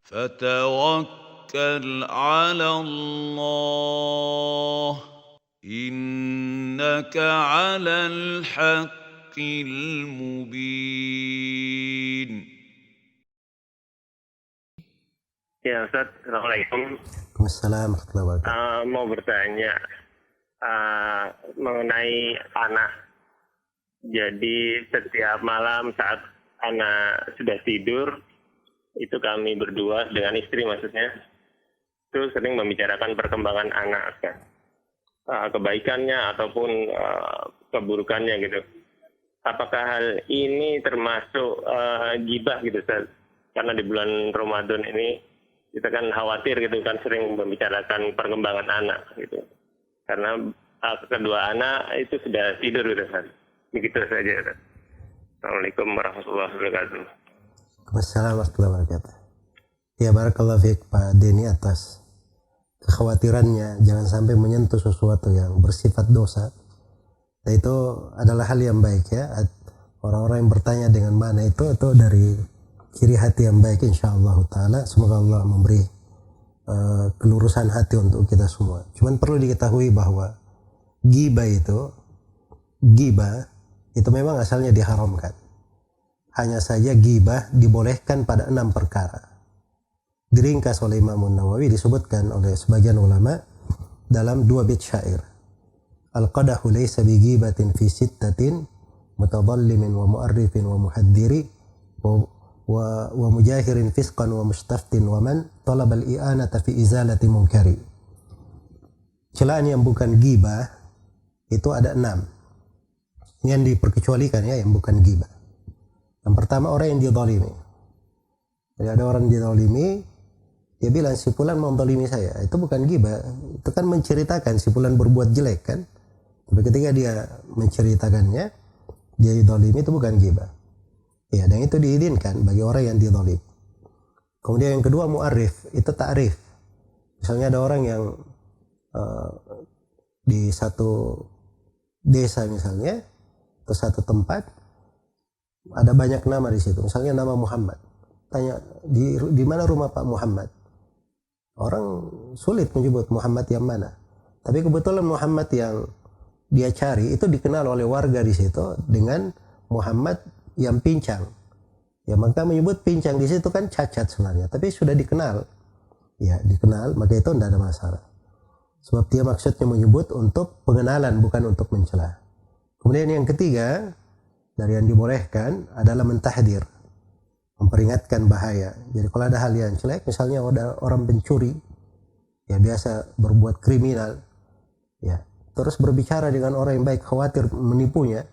فتوكل على الله إنك على الحق المبين. Ya Ustaz, Assalamualaikum. Waalaikumsalam warahmatullahi wabarakatuh. Mau bertanya mengenai anak. Jadi setiap malam saat anak sudah tidur, itu kami berdua dengan istri maksudnya, itu sering membicarakan perkembangan anak, kan? Kebaikannya ataupun keburukannya gitu. Apakah hal ini termasuk ghibah gitu Ustaz? Karena di bulan Ramadan ini kita kan khawatir gitu kan, sering membicarakan perkembangan anak gitu. Karena kedua anak itu sudah tidur gitu kan. Begitu saja. Kan? Assalamualaikum warahmatullahi wabarakatuh. Waalaikumsalam warahmatullahi wabarakatuh. Ya, barakallahu fiik Pak Denny atas kekhawatirannya jangan sampai menyentuh sesuatu yang bersifat dosa. Dan itu adalah hal yang baik ya. Orang-orang yang bertanya dengan mana itu dari ciri hati yang baik insyaallah ta'ala. Semoga Allah memberi kelurusan hati untuk kita semua. Cuman perlu diketahui bahwa ghibah itu memang asalnya diharamkan. Hanya saja ghibah dibolehkan pada 6 perkara. Diringkas oleh Imam Nawawi, disebutkan oleh sebagian ulama dalam 2 bait syair. Al-qadahu laysa bi ghibatin fi sittatin mutadallimin wa mu'arrifin wa muhaddiri wa mujahirin fisqan wa mustaftin wa man talabal i'anata fi izalati munkari. Celaan yang bukan ghibah itu ada 6. Ini yang diperkecualikan ya, yang bukan ghibah. Yang pertama, orang yang dizalimi. Jadi ada orang dizalimi, dia bilang si fulan menzalimi saya. Itu bukan ghibah, itu kan menceritakan si fulan berbuat jelek kan. Tapi ketika dia menceritakannya, dia dizalimi, itu bukan ghibah. Ya, dan itu diizinkan bagi orang yang dizalim. Kemudian yang kedua, mu'arif, itu ta'rif. Misalnya ada orang yang di satu desa misalnya, atau satu tempat, ada banyak nama di situ. Misalnya nama Muhammad. Tanya, di mana rumah Pak Muhammad? Orang sulit menyebut Muhammad yang mana. Tapi kebetulan Muhammad yang dia cari itu dikenal oleh warga di situ dengan Muhammad yang pincang. Ya, maka menyebut pincang di situ kan cacat sebenarnya, tapi sudah dikenal. Ya, dikenal, maka itu tidak ada masalah. Sebab dia maksudnya menyebut untuk pengenalan, bukan untuk mencela. Kemudian yang ketiga, dari yang dibolehkan adalah mentahdir, memperingatkan bahaya. Jadi kalau ada hal yang jelek, misalnya ada orang pencuri, ya biasa berbuat kriminal, ya terus berbicara dengan orang yang baik, khawatir menipunya,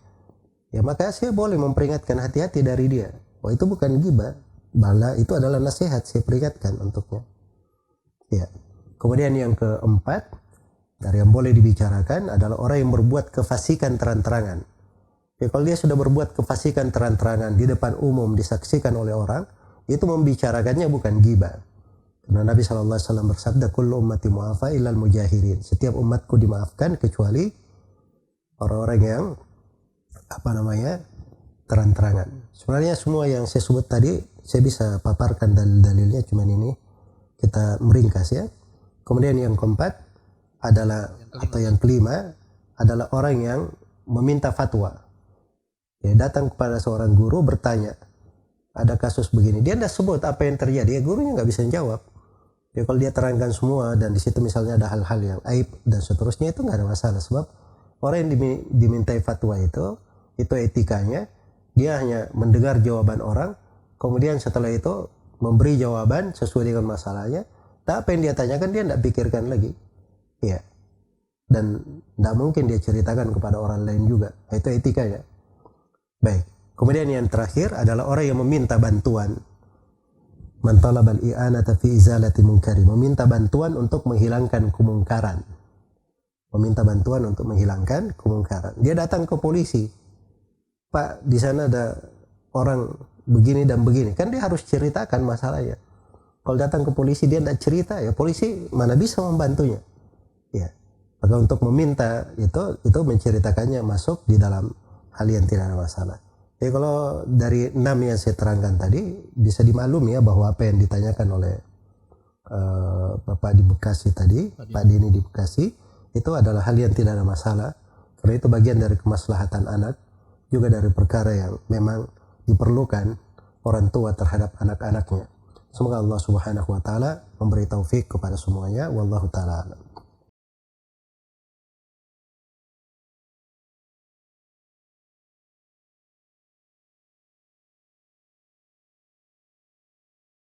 ya maka saya boleh memperingatkan, hati-hati dari dia. Oh, itu bukan ghibah, malah itu adalah nasihat, saya peringatkan untuknya. Ya. Kemudian yang keempat, dari yang boleh dibicarakan adalah orang yang berbuat kefasikan terang-terangan. Ya, kalau dia sudah berbuat kefasikan terang-terangan di depan umum, disaksikan oleh orang, itu membicarakannya bukan ghibah. Karena Nabi SAW bersabda, kullu ummati mu'afa illal mujahirin. Setiap umatku dimaafkan kecuali orang-orang yang terang-terangan. Sebenarnya semua yang saya sebut tadi saya bisa paparkan dalil-dalilnya, cuman ini kita meringkas ya. Kemudian yang keempat adalah yang kelima adalah orang yang meminta fatwa. Ya, datang kepada seorang guru bertanya, ada kasus begini. Dia tidak sebut apa yang terjadi, ya gurunya nggak bisa jawab. Ya, kalau dia terangkan semua dan di situ misalnya ada hal-hal yang aib dan seterusnya, itu nggak ada masalah. Sebab orang yang dimintai fatwa itu etikanya, dia hanya mendengar jawaban orang, kemudian setelah itu memberi jawaban sesuai dengan masalahnya. Tapi apa yang dia tanyakan dia tidak pikirkan lagi, ya. Dan tidak mungkin dia ceritakan kepada orang lain juga. Itu etikanya. Baik. Kemudian yang terakhir adalah orang yang meminta bantuan. Man talabal i'anata fi izalati munkari, meminta bantuan untuk menghilangkan kemungkaran. Meminta bantuan untuk menghilangkan kemungkaran. Dia datang ke polisi. Pak, di sana ada orang begini dan begini. Kan dia harus ceritakan masalahnya. Kalau datang ke polisi dia tidak cerita, ya polisi mana bisa membantunya. Ya. Maka untuk meminta itu menceritakannya masuk di dalam hal yang tidak ada masalah. Jadi kalau dari 6 yang saya terangkan tadi bisa dimaklumi ya bahwa apa yang ditanyakan oleh Bapak di Bekasi tadi, Pak Dini di Bekasi, itu adalah hal yang tidak ada masalah. Karena itu bagian dari kemaslahatan anak, juga dari perkara yang memang diperlukan orang tua terhadap anak-anaknya. Semoga Allah Subhanahu wa taala memberi taufik kepada semuanya. Wallahu taala alam.